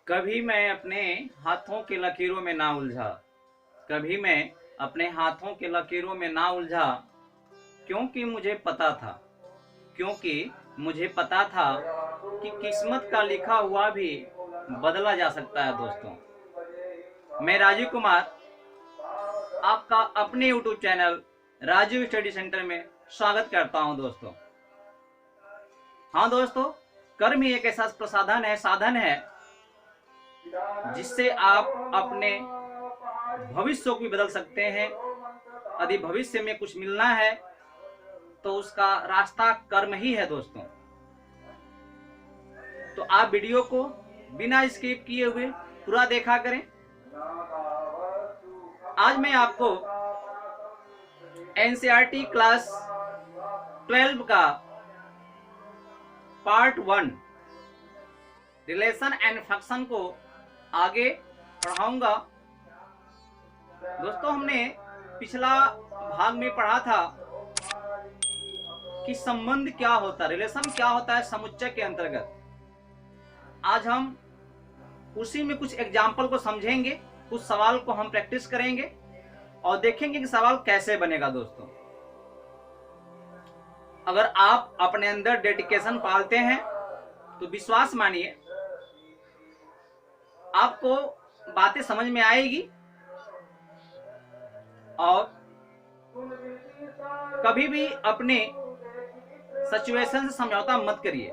कभी मैं अपने हाथों के लकीरों में ना उलझा, कभी मैं अपने हाथों के लकीरों में ना उलझा, क्योंकि मुझे पता था, क्योंकि मुझे पता था कि किस्मत का लिखा हुआ भी बदला जा सकता है दोस्तों। मैं राजीव कुमार आपका अपने YouTube channel Rajiv study centre में स्वागत करता हूं दोस्तों। हाँ दोस्तों, कर्म ही एक ऐसा प्रसाधन है, साधन है जिससे आप अपने भविष्य को भी बदल सकते हैं। यदि भविष्य में कुछ मिलना है तो उसका रास्ता कर्म ही है दोस्तों। तो आप वीडियो को बिना स्किप किए हुए पूरा देखा करें। आज मैं आपको एनसीईआरटी क्लास 12 का पार्ट 1 रिलेशन एंड फंक्शन को आगे पढ़ाऊंगा। दोस्तों, हमने पिछला भाग में पढ़ा था कि संबंध क्या होता है, रिलेशन क्या होता है समुच्चय के अंतर्गत। आज हम उसी में कुछ एग्जाम्पल को समझेंगे, कुछ सवाल को हम प्रैक्टिस करेंगे और देखेंगे कि सवाल कैसे बनेगा दोस्तों। अगर आप अपने अंदर डेडिकेशन पालते हैं तो विश्वास मानिए आपको बातें समझ में आएगी। और कभी भी अपने सिचुएशन से समझौता मत करिए।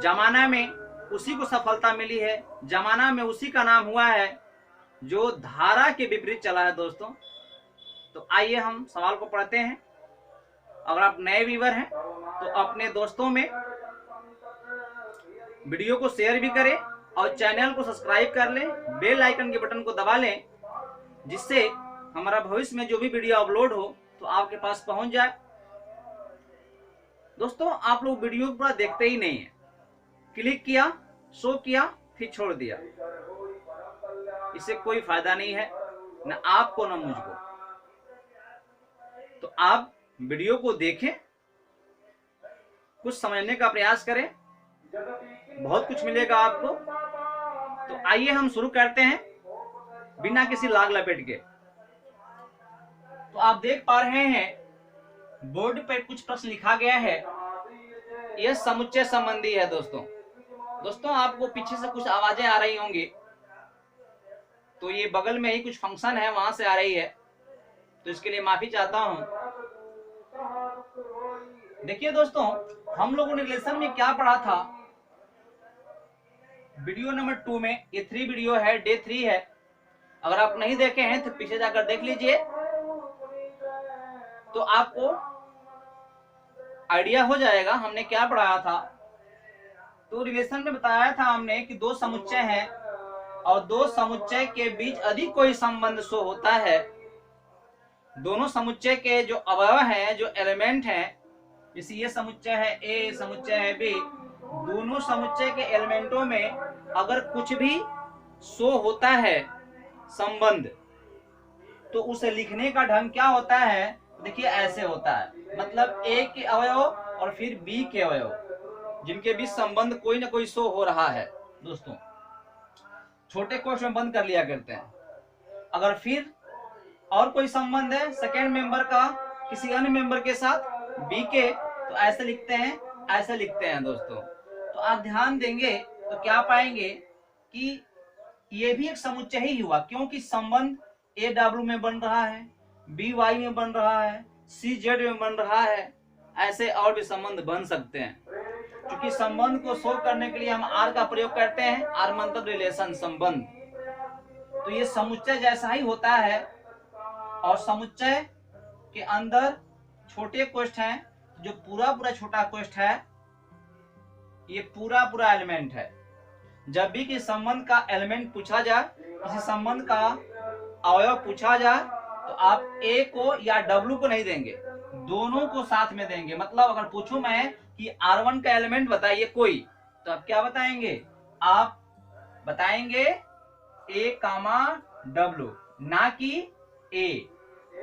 जमाना में उसी को सफलता मिली है, जमाना में उसी का नाम हुआ है जो धारा के विपरीत चला है दोस्तों। तो आइए हम सवाल को पढ़ते हैं। अगर आप नए व्यूअर हैं तो अपने दोस्तों में वीडियो को शेयर भी करें और चैनल को सब्सक्राइब कर लें, बेल आइकन के बटन को दबा लें, जिससे हमारा भविष्य में जो भी वीडियो अपलोड हो तो आपके पास पहुंच जाए। दोस्तों, आप लोग वीडियो पूरा देखते ही नहीं है, क्लिक किया, शो किया, फिर छोड़ दिया। इससे कोई फायदा नहीं है, न आपको न मुझको। तो आप वीडियो को देखें, कुछ समझने का प्रयास करें, बहुत कुछ मिलेगा आपको। तो आइए हम शुरू करते हैं बिना किसी लाग लपेट के। तो आप देख पा रहे हैं बोर्ड पर कुछ प्रश्न लिखा गया है। यह समुच्चय संबंधी है दोस्तों। दोस्तों, आपको पीछे से कुछ आवाजें आ रही होंगी, तो ये बगल में ही कुछ फंक्शन है, वहां से आ रही है, तो इसके लिए माफी चाहता हूं। देखिए दोस्तों, हम लोगों ने रिलेशन में क्या पढ़ा था वीडियो नंबर 2 में। ये 3 वीडियो है, डे 3 है। अगर आप नहीं देखे हैं तो पीछे जाकर देख लीजिए, तो आपको आइडिया हो जाएगा हमने क्या पढ़ाया था। तो रिलेशन में बताया था हमने कि दो समुच्चय हैं और दो समुच्चय के बीच अधिक कोई संबंध शो होता है। दोनों समुच्चय के जो अवयव हैं, जो एलिमेंट हैं, जैसे ये समुच्चय है ए, समुच्चय है बी, दोनों समुच्चय के एलिमेंटों में अगर कुछ भी शो होता है संबंध, तो उसे लिखने का ढंग क्या होता है? देखिए, ऐसे होता है। मतलब ए के अवयव और फिर बी के अवयव, जिनके बीच संबंध कोई ना कोई शो हो रहा है दोस्तों, छोटे कोष्ठ में बंद कर लिया करते हैं। अगर फिर और कोई संबंध है सेकेंड मेंबर का किसी अन्य मेंबर के साथ बी के, तो ऐसे लिखते हैं, ऐसे लिखते हैं दोस्तों। तो आप ध्यान देंगे तो क्या पाएंगे कि ये भी एक समुच्चय ही हुआ, क्योंकि संबंध ए डब्ल्यू में बन रहा है, बी वाई में बन रहा है, सी जेड में बन रहा है। ऐसे और भी संबंध बन सकते हैं। क्योंकि संबंध को शो करने के लिए हम आर का प्रयोग करते हैं, आर मतलब रिलेशन, संबंध। तो ये समुच्चय जैसा ही होता है। और समुच्चय के अंदर छोटे कोष्ठ हैं, जो पूरा पूरा छोटा कोष्ठ है ये पूरा पूरा एलिमेंट है। जब भी किसी संबंध का एलिमेंट पूछा जाए, किसी संबंध का अवयव पूछा जाए, तो आप ए को या डब्ल्यू को नहीं देंगे, दोनों को साथ में देंगे। मतलब अगर पूछूं मैं कि R1 का एलिमेंट बताइए कोई, तो आप क्या बताएंगे? आप बताएंगे ए कामा डब्ल्यू, ना कि ए,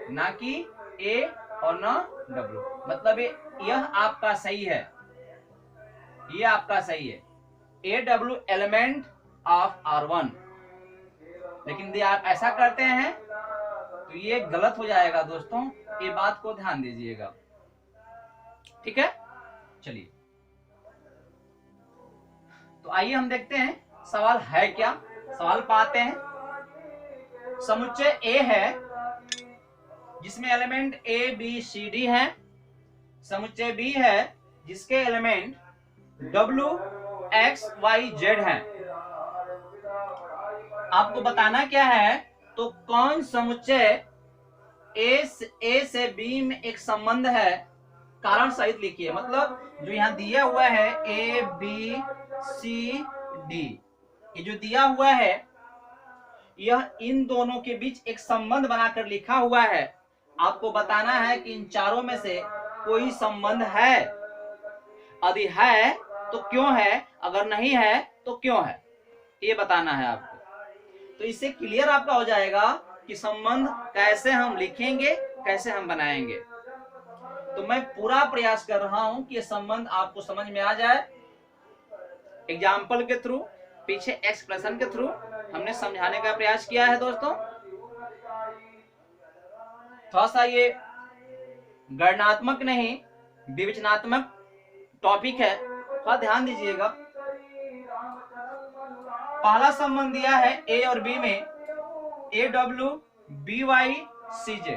ना कि ए और ना डब्ल्यू। मतलब यह आपका सही है, ये आपका सही है। AW element of R1। लेकिन यदि आप ऐसा करते हैं तो ये गलत हो जाएगा दोस्तों, ये बात को ध्यान दीजिएगा। ठीक है, चलिए तो आइए हम देखते हैं सवाल है क्या। सवाल पाते हैं। समुच्चय A है जिसमें element A B C D है। समुच्चय B है जिसके element W X Y Z हैं। आपको बताना क्या है, तो कौन समुच्चय A से B में एक संबंध है, कारण सहित लिखिए। मतलब जो यहाँ दिया हुआ है A B C D, ये जो दिया हुआ है यह इन दोनों के बीच एक संबंध बनाकर लिखा हुआ है। आपको बताना है कि इन चारों में से कोई संबंध है, यदि है तो क्यों है, अगर नहीं है तो क्यों है, ये बताना है आपको। तो इससे क्लियर आपका हो जाएगा कि संबंध कैसे हम लिखेंगे, कैसे हम बनाएंगे। तो मैं पूरा प्रयास कर रहा हूं कि ये संबंध आपको समझ में आ जाए। एग्जाम्पल के थ्रू, पीछे एक्सप्रेशन के थ्रू हमने समझाने का प्रयास किया है दोस्तों। थोड़ा सा ये गणनात्मक नहीं विवेचनात्मक टॉपिक है, थोड़ा ध्यान दीजिएगा। पहला संबंध दिया है A और B में AW BY CZ।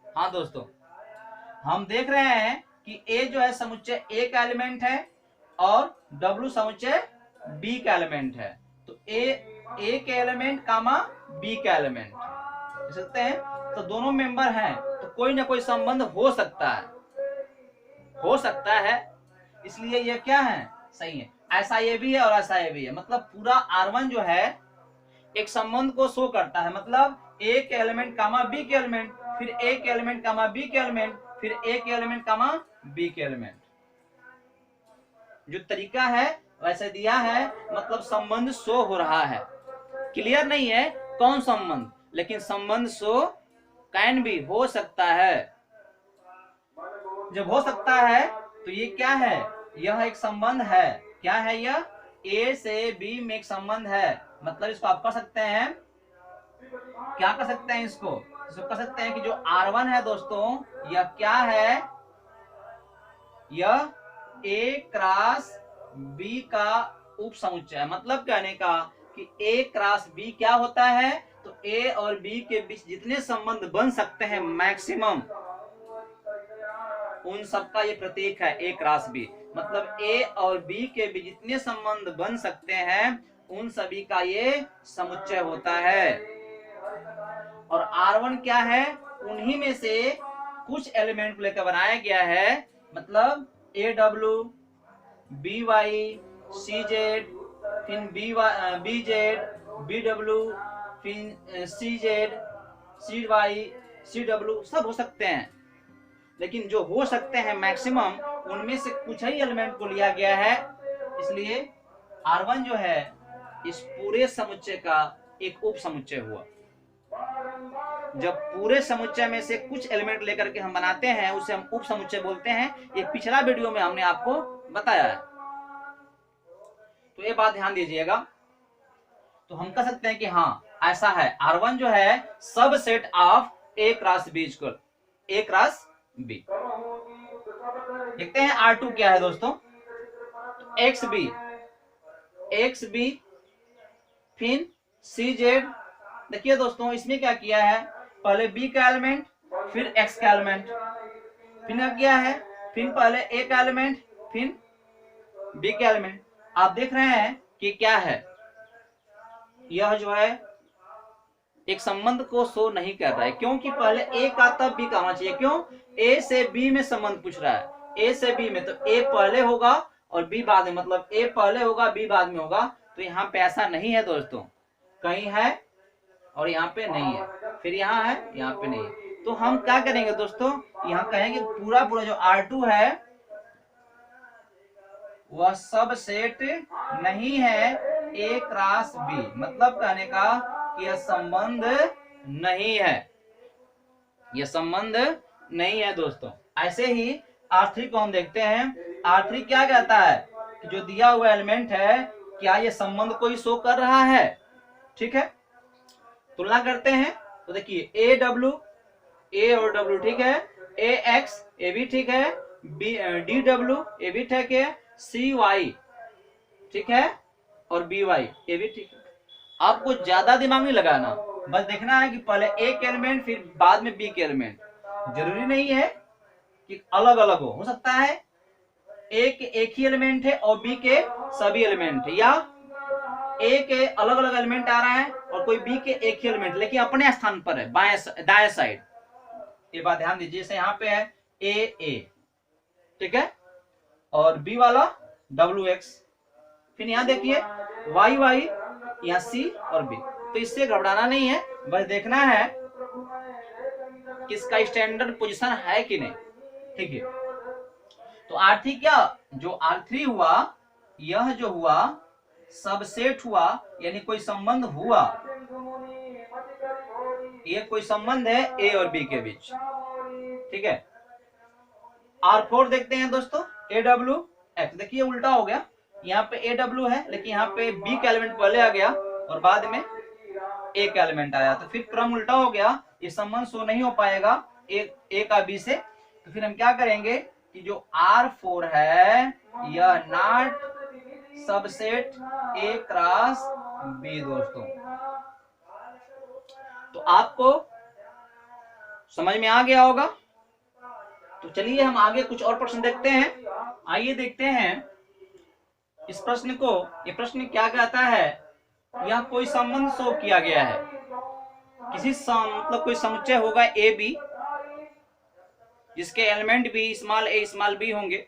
हाँ दोस्तों, हम देख रहे हैं कि A जो है समुच्चय A का एलिमेंट है और W समुच्चय B का एलिमेंट है। तो A के एलिमेंट कामा B का एलिमेंट देख सकते हैं। तो दोनों मेंबर हैं तो कोई ना कोई संबंध हो सकता है, हो सकता है। इसलिए ये क्या है, सही है। ऐसा ये भी है और ऐसा ये भी है। मतलब पूरा R1 जो है एक संबंध को शो करता है। मतलब A के एलिमेंट कामा B के एलिमेंट, फिर A के एलिमेंट कामा B के एलिमेंट, फिर A के एलिमेंट कामा B के एलिमेंट। जो तरीका है वैसे दिया है, मतलब संबंध शो हो रहा है। क्लियर नहीं है कौन संबंध, लेकिन संबंध शो कैन भी, हो सकता है। जब हो सकता है तो ये क्या है, यह एक संबंध है। क्या है यह, A से B में एक संबंध है। मतलब इसको आप कह सकते हैं, क्या कह सकते हैं इसको कह सकते हैं कि जो R1 है दोस्तों, यह क्या है, यह A क्रॉस B का उप समुच्चय है। मतलब कहने का कि A क्रॉस B क्या होता है, तो A और B के बीच जितने संबंध बन सकते हैं मैक्सिमम, उन सबका ये प्रतीक है A क्रॉस B। मतलब A और B के बीच जितने संबंध बन सकते हैं उन सभी का ये समुच्चय होता है। और R1 क्या है, उन्हीं में से कुछ एलिमेंट को लेकर बनाया गया है। मतलब AW BY CZ, फिर BZ BW, फिर CZ CY CW, सब हो सकते हैं। लेकिन जो हो सकते हैं मैक्सिमम, उनमें से कुछ ही एलिमेंट को लिया गया है। इसलिए R1 जो है इस पूरे समुच्चय का एक उप समुच्चय हुआ। जब पूरे समुच्चय में से कुछ एलिमेंट लेकर के हम बनाते हैं उसे हम उप समुच्चय बोलते हैं। ये पिछला वीडियो में हमने आपको बताया है, तो ये बात ध्यान दीजिएगा। तो हम कह सकते हैं कि हाँ ऐसा है, R1 जो है सब set of A cross B equal A cross B। देखते हैं R2 क्या है दोस्तों। XB फिर CZ। देखिए दोस्तों, इसमें क्या किया है, पहले B का एलिमेंट फिर X का एलिमेंट, फिर क्या है, फिर पहले A का एलिमेंट फिर B का एलिमेंट। आप देख रहे हैं कि क्या है, यह जो है एक संबंध को शो नहीं कर रहा है, क्योंकि पहले A का तब B का होना चाहिए। क्यों, A से B में संबंध पूछ रहा है। A से B में तो A पहले होगा और B बाद में, मतलब A पहले होगा B बाद में होगा। तो यहाँ पे ऐसा नहीं है दोस्तों, कहीं है और यहाँ पे नहीं है, फिर यहाँ है यहाँ पे नहीं है। तो हम क्या करेंगे दोस्तों, यहाँ कहेंगे पूरा पूरा जो R2 है वह सब सेट नहीं है A क्रॉस B। मतलब कहने का कि यह संबंध नहीं है, यह संबंध नहीं है दोस्तों। ऐसे ही R3 को हम देखते हैं। R3 क्या कहता है, कि जो दिया हुआ एलिमेंट है क्या ये संबंध कोई शो कर रहा है। ठीक है, तुलना करते हैं तो देखिए ए डब्ल्यू, ए और डब्ल्यू ठीक है, ए एक्स ए भी ठीक है, बी डी डब्ल्यू ए भी ठीक है, सी वाई ठीक है, और बी वाई ये भी ठीक है। आपको ज्यादा दिमाग नहीं लगाना, बस देखना है कि पहले ए के एलिमेंट फिर बाद में बी के एलिमेंट। जरूरी नहीं है कि अलग अलग हो सकता है ए के एक ही एलिमेंट है और बी के सभी एलिमेंट है, या ए के अलग अलग एलिमेंट आ रहा है और कोई बी के एक ही एलिमेंट लेकिन अपने स्थान पर है बाएं दाएं साइड। ये बात ध्यान दीजिए, जैसे यहाँ पे है ए ठीक है और बी वाला डब्ल्यू एक्स, फिर यहाँ देखिए वाई वाई, यहाँ सी और बी। तो इससे घबराना नहीं है, बस देखना है किसका स्टैंडर्ड पोजीशन है कि नहीं। ठीक है, तो R3 क्या, जो R3 हुआ यह जो हुआ सबसेट हुआ, यानी कोई संबंध हुआ, ये कोई संबंध है ए और बी के बीच। ठीक है, R4 देखते हैं दोस्तों, ए डब्ल्यू एक्स, देखिए उल्टा हो गया, यहाँ पे ए डब्ल्यू है लेकिन यहाँ पे बी का एलिमेंट पहले आ गया और बाद में ए का एलिमेंट आया, तो फिर क्रम उल्टा हो गया, ये संबंध शो नहीं हो पाएगा ए का बी से। तो फिर हम क्या करेंगे कि जो R4 है यह not subset A cross B दोस्तों। तो आपको समझ में आ गया होगा। तो चलिए हम आगे कुछ और प्रश्न देखते हैं। आइए देखते हैं इस प्रश्न को। ये प्रश्न क्या कहता है, यह कोई संबंध शो किया गया है, किसी मतलब कोई समुच्चय होगा ए बी जिसके एलिमेंट भी स्मॉल ए स्मॉल बी होंगे,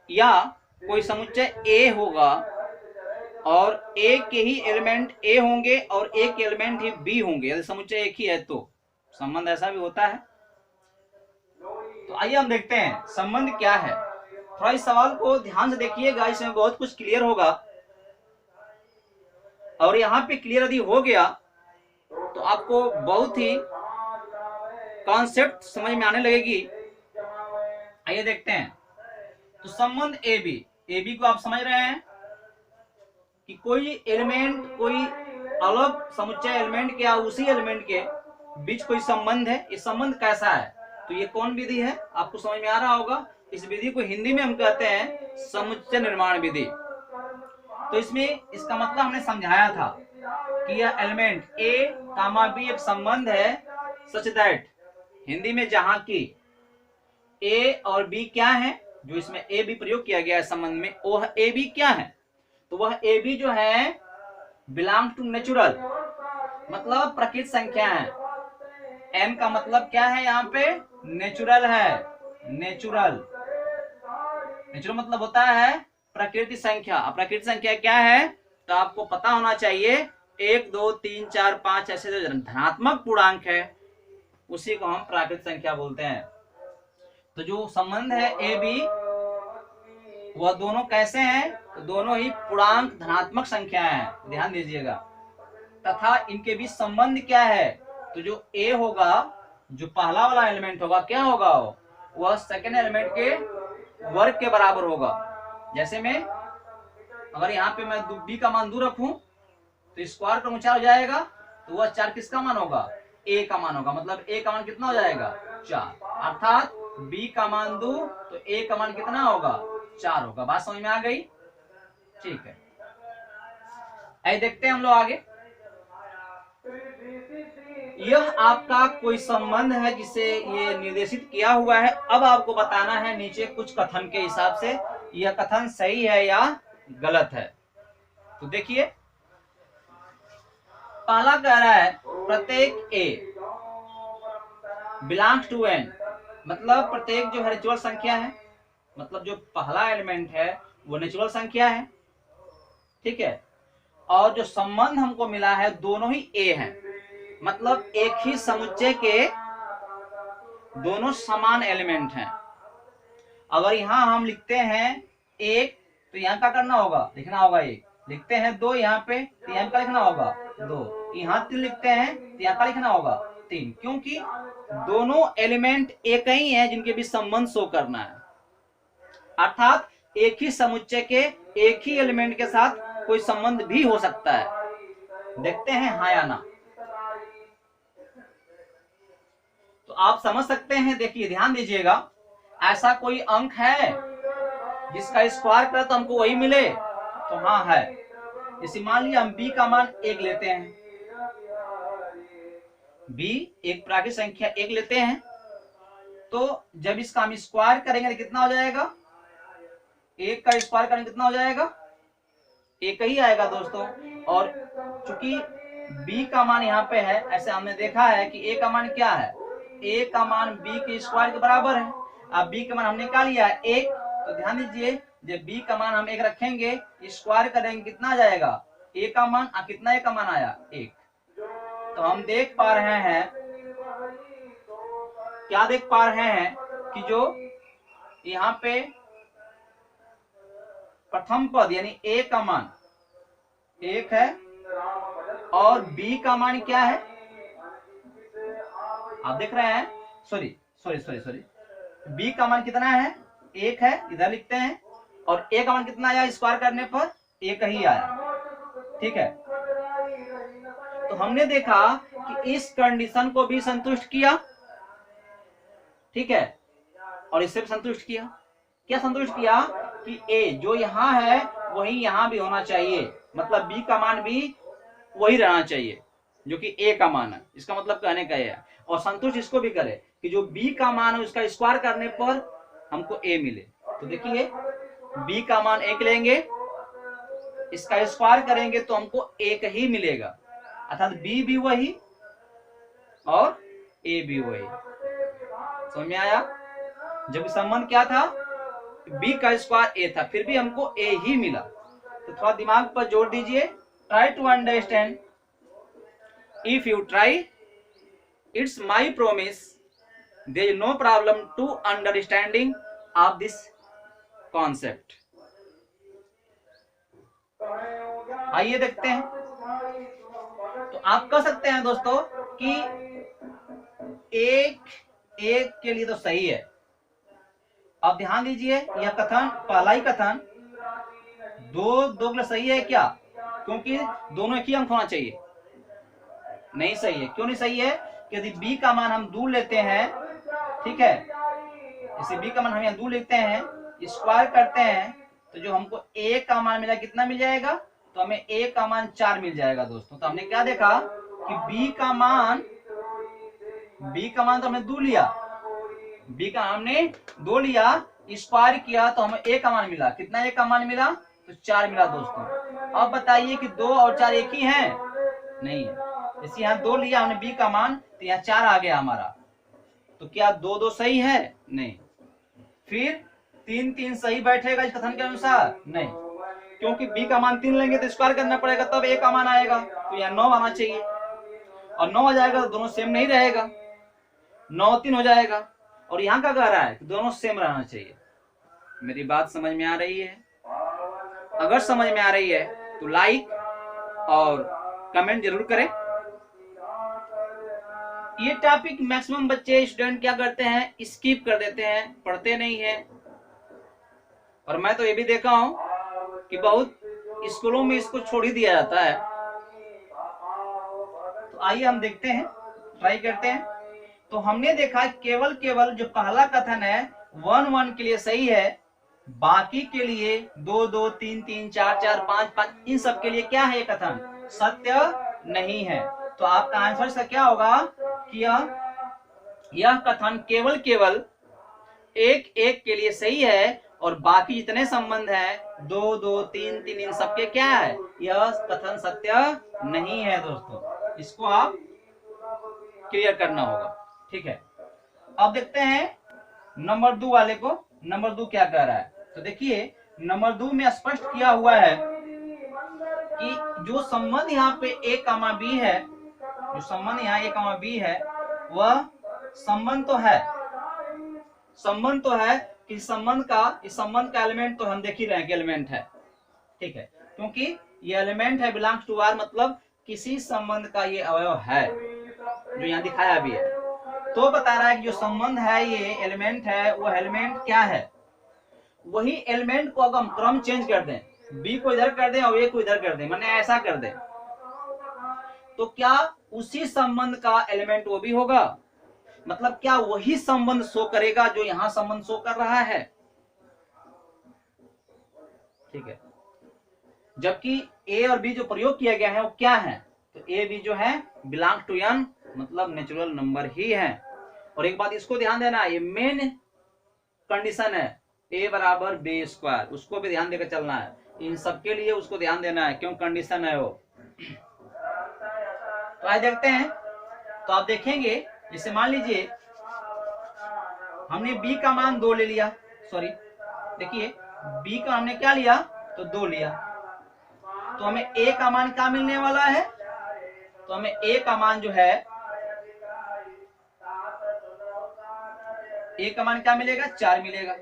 या कोई समुच्चय ए होगा और ए के ही एलिमेंट ए होंगे और ए के एलिमेंट ही बी होंगे, यदि समुच्चय एक ही है तो संबंध ऐसा भी होता है। तो आइए हम देखते हैं संबंध क्या है। थोड़ा इस सवाल को ध्यान से देखिएगा, इसमें बहुत कुछ क्लियर होगा, और यहाँ पे क्लियर यदि हो गया तो आपको बहुत ही कॉन्सेप्ट समझ में आने लगेगी। आइए देखते हैं। तो संबंध ए बी को आप समझ रहे हैं कि कोई एलिमेंट, कोई अलग समुच्चय एलिमेंट के या उसी एलिमेंट के बीच कोई संबंध है। इस संबंध कैसा है, तो ये कौन विधि है, आपको समझ में आ रहा होगा। इस विधि को हिंदी में हम कहते हैं समुच्चय निर्माण विधि। तो इसमें इसका मतलब हमने समझाया था कि यह एलिमेंट ए कामा बी एक संबंध है सच दैट, हिंदी में जहां की ए और बी क्या है, जो इसमें ए बी प्रयोग किया गया है संबंध में, वह ए बी क्या है, तो वह ए बी जो है बिलोंग टू नेचुरल, मतलब प्रकृत संख्या है। एन का मतलब क्या है, यहाँ पे नेचुरल है। नेचुरल मतलब होता है प्रकृति संख्या। अब प्रकृति संख्या क्या है, तो आपको पता होना चाहिए 1 2 3 4 5 ऐसे जो धनात्मक पूर्णांक है उसी को हम प्राकृत संख्या बोलते हैं। तो जो संबंध है ए बी वह दोनों कैसे हैं, तो दोनों ही पूर्णांक धनात्मक संख्या है, ध्यान दीजिएगा। तथा इनके बीच संबंध क्या है, तो जो ए होगा, जो पहला वाला एलिमेंट होगा, क्या होगा वह सेकेंड एलिमेंट के वर्ग के बराबर होगा। जैसे में अगर यहाँ पे मैं बी का मान 2 रखूं तो स्क्वायर का 4 हो जाएगा, तो वह 4 किसका मान होगा, ए का मान होगा। मतलब ए का मान कितना हो जाएगा, 4, अर्थात बी का मान 2 तो ए का मान कितना होगा, 4 होगा। बात समझ में आ गई, ठीक है। आइए देखते हैं हम लोग आगे। यह आपका कोई संबंध है जिसे ये निर्देशित किया हुआ है। अब आपको बताना है नीचे कुछ कथन के हिसाब से यह कथन सही है या गलत है। तो देखिए, पहला कह रहा है प्रत्येक ए बिलोंग्स टू एन, मतलब प्रत्येक जो है नेचुरल संख्या है, मतलब जो पहला एलिमेंट है वो नेचुरल संख्या है, ठीक है। और जो संबंध हमको मिला है दोनों ही ए हैं, मतलब एक ही समुच्चय के दोनों समान एलिमेंट हैं। अगर यहां हम लिखते हैं 1 तो यहाँ क्या करना होगा, लिखना होगा 1, लिखते हैं 2 यहाँ पे तो यहाँ का लिखना होगा 2, यहाँ 3 लिखते हैं तो यहाँ का लिखना होगा 3, क्योंकि दोनों एलिमेंट एक ही हैं जिनके बीच संबंध शो करना है। अर्थात एक ही समुच्चय के एक ही एलिमेंट के साथ कोई संबंध भी हो सकता है। देखते हैं हाँ या ना। तो आप समझ सकते हैं, देखिए ध्यान दीजिएगा, ऐसा कोई अंक है जिसका स्क्वायर करें तो हमको वही मिले? तो हाँ है। जैसे मान लिया हम b का मान 1 लेते हैं, b एक प्राकृतिक संख्या 1 लेते हैं, तो जब इसका हम स्क्वायर करेंगे तो कितना हो जाएगा? 1 का स्क्वायर करेंगे कितना हो जाएगा? 1 ही आएगा दोस्तों। और चूंकि b का मान यहाँ पे है, ऐसे हमने देखा है कि a का मान क्या है? a का मान b के स्क्वायर के बराबर है। अब b का मान हमने क्या लिया है? 1। तो ध्यान दीजिए, जब b का मान हम 1 रखेंगे, स्क्वायर करेंगे कितना आ जाएगा? a का मान, कितना a का मान आया? 1। तो हम देख पा रहे हैं, क्या देख पा रहे हैं कि जो यहाँ पे प्रथम पद यानी a का मान 1 है और b का मान क्या है? आप देख रहे हैं, सॉरी b का मान कितना है? 1 है, इधर लिखते हैं। और a का मान कितना आया स्क्वायर करने पर? 1 ही आया। ठीक है, तो हमने देखा कि इस कंडीशन को भी संतुष्ट किया, ठीक है, और इससे भी संतुष्ट किया। क्या संतुष्ट किया? कि a जो यहाँ है वही यहाँ भी होना चाहिए, मतलब b का मान भी वही रहना चाहिए जो कि a का मान है। इसका मतलब कहने का है, और संतुष्ट इसको भी करे कि जो b का मान है उसका स्क्वायर करने पर हमको a मिले। तो देखिए b का मान 1 लेंगे, इसका स्क्वायर करेंगे तो हमको 1 ही मिलेगा, अर्थात b भी वही और a भी वही। समझ में आया? जब संबंध क्या था? b का स्क्वायर a था, फिर भी हमको a ही मिला। तो थोड़ा दिमाग पर जोर दीजिए। Try to understand, if you try, it's my promise, there is no problem to understanding of this concept. आइए देखते हैं। तो आप कह सकते हैं दोस्तों कि एक के लिए तो सही है। अब ध्यान दीजिए, यह कथन, पहला ही कथन दो के लिए सही है क्या? क्योंकि दोनों एक ही अंक होना चाहिए। नहीं सही है। क्यों नहीं सही है? यदि b का मान हम 2 लेते हैं, ठीक है, इसे b का मान हम यहाँ 2 लेते हैं, स्क्वायर करते हैं, तो जो हमको a का मान मिला कितना मिल जाएगा? तो हमें a का मान 4 मिल जाएगा दोस्तों। तो हमने क्या देखा कि b का मान तो हमने 2 लिया, b का हमने 2 लिया, स्क्वायर किया तो हमें a का मान मिला। कितना a का मान मिला? तो 4 मिला दोस्तों। अब बताइए कि 2 और 4 एक ही हैं? नहीं है। जैसे यहाँ 2 लिया हमने b का मान, तो यहाँ 4 आ गया हमारा। तो क्या 2 सही है? नहीं। फिर 3 सही बैठेगा इस कथन के अनुसार? नहीं, क्योंकि b का मान 3 लेंगे तो स्क्वायर करना पड़ेगा, तब a का मान आएगा। तो यहाँ 9 आना चाहिए, और 9 आ जाएगा तो दोनों सेम नहीं रहेगा, 9 3 हो जाएगा। और यहाँ का कह रहा है कि दोनों सेम रहना चाहिए। मेरी बात समझ में आ रही है? अगर समझ में आ रही है तो लाइक और कमेंट जरूर करें। ये टॉपिक मैक्सिमम बच्चे स्टूडेंट क्या करते हैं? स्किप कर देते हैं, पढ़ते नहीं है। और मैं तो ये भी देखा हूं कि बहुत स्कूलों में इसको छोड़ ही दिया जाता है। तो आइए हम देखते हैं, ट्राई करते हैं। तो हमने देखा केवल जो पहला कथन है 1 1 के लिए सही है, बाकी के लिए 2 2 3 3 4 4 5 5 इन सब के लिए क्या है? कथन सत्य नहीं है। तो आपका आंसर इसका क्या होगा कि यह कथन केवल 1 1 के लिए सही है, और बाकी जितने संबंध है 2 2 3 3 इन सबके क्या है? यह कथन सत्य नहीं है दोस्तों। इसको आप क्लियर करना होगा, ठीक है। अब देखते हैं नंबर 2 वाले को। नंबर 2 क्या कह रहा है? तो देखिए नंबर 2 में स्पष्ट किया हुआ है कि जो संबंध यहाँ पे a, b है, जो संबंध यहाँ a, b है, वह संबंध तो है कि इस संबंध का एलिमेंट तो हम देख ही रहे हैं कि एलिमेंट है, ठीक है, क्योंकि ये एलिमेंट है, बिलोंग्स टू आर, मतलब किसी संबंध का ये अवयव है, जो यहाँ दिखाया भी है। तो बता रहा है कि जो संबंध है, ये एलिमेंट है, वो एलिमेंट क्या है? वही एलिमेंट को अगर हम क्रम चेंज कर दें, बी को इधर कर दें और ए को इधर कर दें, मैंने ऐसा कर दें, तो क्या उसी संबंध का एलिमेंट वो भी होगा? मतलब क्या वही संबंध शो करेगा जो यहां संबंध शो कर रहा है? ठीक है, जबकि ए और बी जो प्रयोग किया गया है वो क्या है? तो ए बी जो है बिलोंग टू एन, मतलब नेचुरल नंबर ही है। और एक बात इसको ध्यान देना, ये मेन कंडीशन है, ए बराबर बी स्क्वायर, उसको भी ध्यान देकर चलना है। इन सबके लिए उसको ध्यान देना है, क्यों कंडीशन है वो। तो आइए देखते हैं। तो आप देखेंगे, जैसे मान लीजिए हमने b का मान 2 ले लिया, सॉरी देखिए b का हमने क्या लिया, तो 2 लिया, तो हमें a का मान क्या मिलने वाला है? तो हमें a का मान जो है, a का मान क्या मिलेगा? 4 मिलेगा।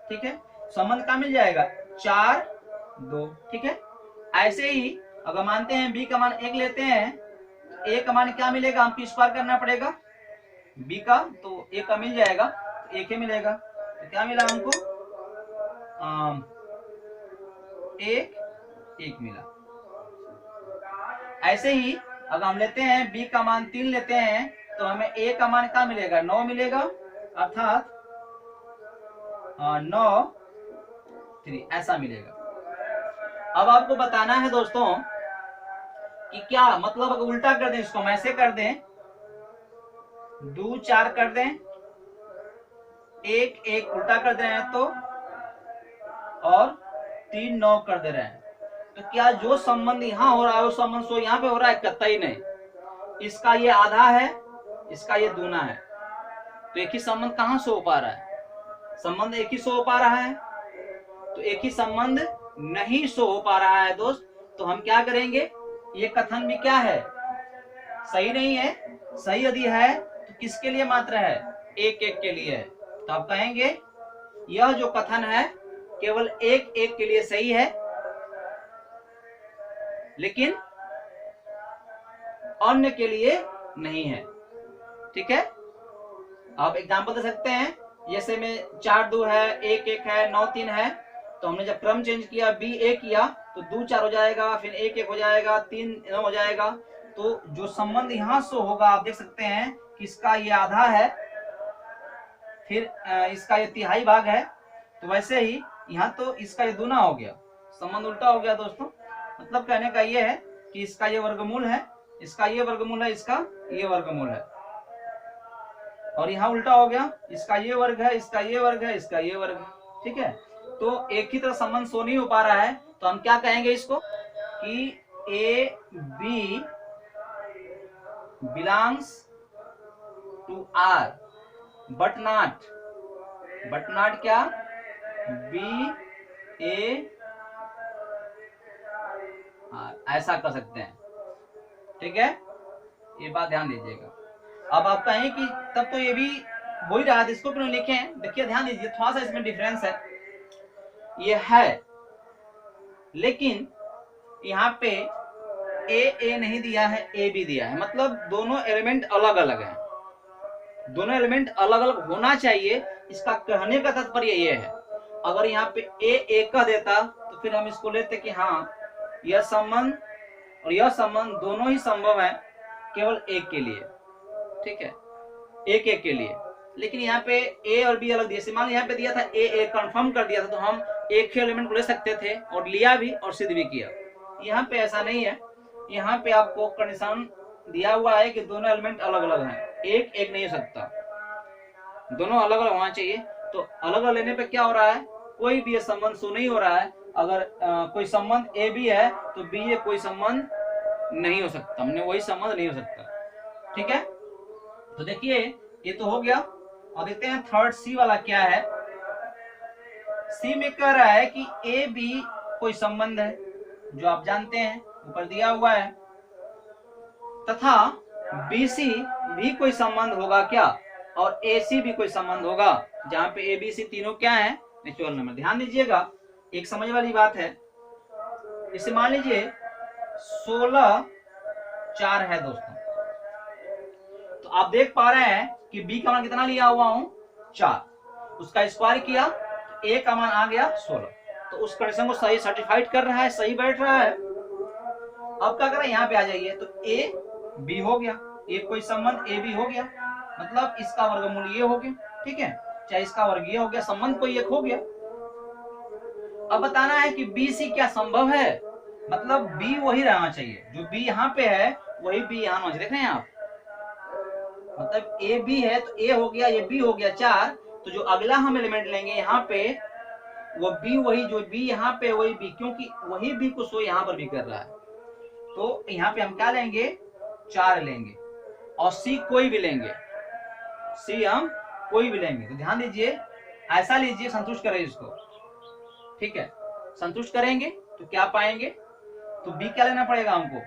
ठीक है, संबंध क्या मिल जाएगा? 4 2। ठीक है, ऐसे ही अगर मानते हैं b का मान 1 लेते हैं, तो a का मान क्या मिलेगा? हमको स्क्वायर करना पड़ेगा b का, तो a का मिल जाएगा, तो 1 ही मिलेगा। तो क्या मिला हमको? 1 मिला। ऐसे ही अगर हम लेते हैं b का मान 3 लेते हैं, तो हमें a का मान क्या मिलेगा? 9 मिलेगा, अर्थात 9 3 ऐसा मिलेगा। अब आपको बताना है दोस्तों कि क्या मतलब अगर उल्टा कर दें, इसको हम ऐसे कर दें, 2 4 कर दें, 1 1 उल्टा कर दे रहे हैं तो, और 3 9 कर दे रहे हैं, तो क्या जो संबंध यहाँ हो रहा है वो संबंध सो यहाँ पे हो रहा है? कतई नहीं। इसका ये आधा है, इसका ये दूना है, तो एक ही संबंध कहाँ शो हो पा रहा है? संबंध एक ही शो हो पा रहा है, तो एक ही संबंध नहीं शो हो पा रहा है दोस्त। तो हम क्या करेंगे? ये कथन भी क्या है? सही नहीं है। सही यदि है तो किसके लिए मात्र है? 1 1 के लिए है। तो आप कहेंगे यह जो कथन है केवल 1 1 के लिए सही है, लेकिन अन्य के लिए नहीं है। ठीक है, आप एग्जांपल दे सकते हैं, जैसे में 4 2 है, 1 1 है, 9 3 है, तो हमने जब क्रम चेंज किया, बी ए किया, तो 2 4 हो जाएगा, फिर 1 1 हो जाएगा, 3 9 हो जाएगा। तो जो संबंध यहाँ से होगा आप देख सकते हैं कि इसका ये आधा है, फिर इसका ये तिहाई भाग है, तो वैसे ही यहाँ तो इसका ये दूना हो गया, संबंध उल्टा हो गया दोस्तों। मतलब कहने का ये है कि इसका ये वर्गमूल है, इसका ये वर्गमूल है, इसका ये वर्गमूल है, और यहाँ उल्टा हो गया, इसका ये वर्ग है, इसका ये वर्ग है, इसका ये वर्ग है। ठीक है, तो एक ही तरह संबंध शो नहीं हो पा रहा है, तो हम क्या कहेंगे इसको कि A B belongs to R but not क्या? बी ए आर, ऐसा कर सकते हैं। ठीक है, ये बात ध्यान दीजिएगा। अब आप कहें कि तब तो ये भी हो ही रहा था, इसको क्यों लिखे हैं? देखिए ध्यान दीजिए, थोड़ा सा इसमें डिफरेंस है। ये है, लेकिन यहाँ पे ए नहीं दिया है, ए बी दिया है, मतलब दोनों एलिमेंट अलग अलग हैं। दोनों एलिमेंट अलग अलग होना चाहिए, इसका कहने का तात्पर्य ये है। अगर यहाँ पे ए कह देता तो फिर हम इसको लेते कि हाँ यह संबंध और यह संबंध दोनों ही संभव है केवल एक के लिए। ठीक है, एक एक के लिए, लेकिन यहाँ पे ए और बी अलग दिए। मान यहाँ पे दिया था ए कंफर्म कर दिया था, तो हम एक ही एलिमेंट को ले सकते थे और लिया भी और सिद्ध भी किया। यहाँ पे ऐसा नहीं है, यहाँ पे आपको कंडीशन दिया हुआ है कि दोनों एलिमेंट अलग अलग हैं, एक एक नहीं हो सकता, दोनों अलग अलग होना चाहिए। तो अलग अलग लेने पे क्या हो रहा है? कोई भी संबंध शो नहीं हो रहा है। अगर कोई संबंध ए बी है तो बी ए कोई संबंध नहीं हो सकता, हमने वही संबंध नहीं हो सकता। ठीक है, तो देखिए ये तो हो गया। अब देखते हैं थर्ड सी वाला क्या है। सी में कह रहा है कि ए बी कोई संबंध है, जो आप जानते हैं ऊपर दिया हुआ है, तथा बी सी भी कोई संबंध होगा क्या, और ए सी भी कोई संबंध होगा, जहां पे ए बी सी तीनों क्या है? Natural number. ध्यान दीजिएगा, एक समझ वाली बात है। इसे मान लीजिए 16 4 है दोस्तों, तो आप देख पा रहे हैं कि b का मान कितना लिया हुआ हूं? 4, उसका स्क्वायर किया ए का मान आ गया 16, तो उस कंडीशन को सही सर्टिफाइड कर रहा है, सही बैठ रहा है। अब क्या करें, यहाँ पे आ जाइए, तो ए बी हो गया, एक कोई संबंध ए बी हो गया, मतलब इसका वर्गमूल ये हो गया, ठीक है, चाहे इसका वर्ग ये हो गया, संबंध कोई एक हो गया। अब बताना है कि बी सी क्या संभव है, मतलब बी वही रहना चाहिए, जो बी यहाँ पे है वही बी यहाँ होना चाहिए। देख रहे हैं आप, मतलब ए बी है तो ए हो गया, ये बी हो गया 4, तो जो अगला हम एलिमेंट लेंगे यहाँ पे वो बी वही, जो बी यहाँ पे वही बी, क्योंकि वही बी को शो यहाँ पर भी कर रहा है, तो यहाँ पे हम क्या लेंगे, 4 लेंगे, और सी कोई भी लेंगे, सी हम कोई भी लेंगे। तो ध्यान दीजिए, ऐसा लीजिए संतुष्ट करें इसको, ठीक है, संतुष्ट करेंगे तो क्या पाएंगे, तो बी क्या लेना पड़ेगा हमको,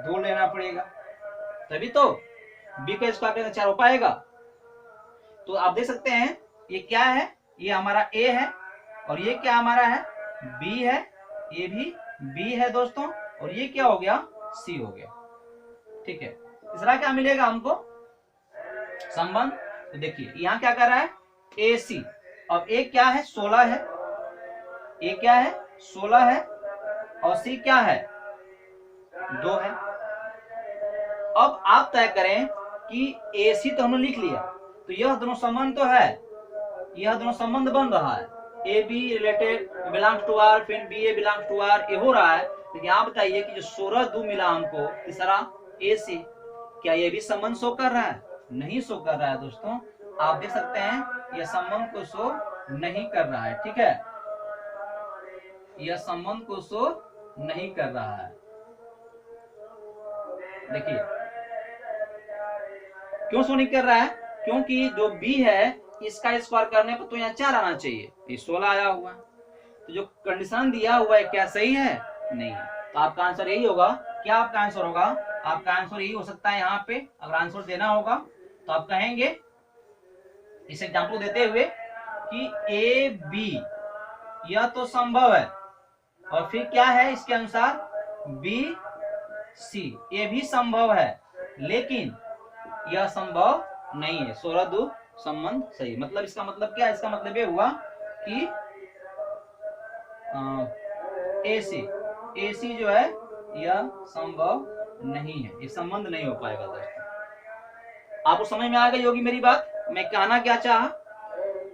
2 लेना पड़ेगा, तभी तो बी का स्क्वायर करके 4 हो पाएगा। तो आप देख सकते हैं ये क्या है, ये हमारा ए है, और ये क्या हमारा है, बी है, ये भी बी है दोस्तों, और ये क्या हो गया, सी हो गया, ठीक है। तीसरा क्या मिलेगा हमको, संबंध। तो देखिए यहाँ क्या कर रहा है, ए सी, अब ए क्या है, 16 है, ए क्या है 16 है, और सी क्या है 2 है। अब आप तय करें कि ए सी तो हमने लिख लिया, तो यह दोनों संबंध तो है, यह दोनों संबंध बन रहा है, A B related belongs to R, फिर B A belongs to R, ये हो रहा है। लेकिन आप बताइए कि जो 16 2 मिला हमको, तीसरा ए सी, क्या ये भी संबंध शो कर रहा है, नहीं शो कर रहा है दोस्तों। आप देख सकते हैं यह संबंध को शो नहीं कर रहा है, ठीक है, यह संबंध को शो नहीं कर रहा है। देखिए क्यों शो नहीं कर रहा है, क्योंकि जो बी है इसका स्क्वायर करने पर तो यहाँ 4 आना चाहिए, ये 16 आया हुआ है, तो जो कंडीशन दिया हुआ है क्या सही है, नहीं है, तो आपका आंसर यही होगा। क्या आपका आंसर होगा, आपका आंसर यही हो सकता है। यहाँ पे अगर आंसर देना होगा तो आप कहेंगे इस एग्जाम्पल देते हुए कि ए बी यह तो संभव है, और फिर क्या है इसके अनुसार बी सी, ये भी संभव है, लेकिन यह संभव नहीं है। 16 2 संबंध सही, मतलब इसका मतलब क्या है, इसका मतलब ये हुआ कि ए सी जो है यह संभव नहीं है, ये संबंध नहीं हो पाएगा दोस्तों। आपको समझ में आ गई होगी मेरी बात, मैं कहना क्या चाहा।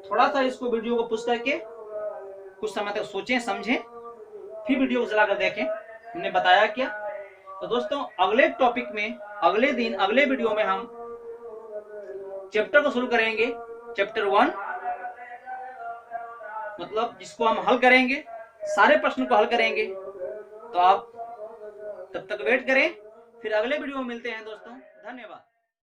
थोड़ा सा इसको वीडियो को पुश करके कुछ समय तक सोचें समझें, फिर वीडियो को चलाकर देखें हमने बताया क्या। तो दोस्तों अगले टॉपिक में, अगले दिन, अगले वीडियो में हम चैप्टर को शुरू करेंगे, चैप्टर 1, मतलब जिसको हम हल करेंगे, सारे प्रश्न को हल करेंगे। तो आप तब तक वेट करें, फिर अगले वीडियो में मिलते हैं दोस्तों, धन्यवाद।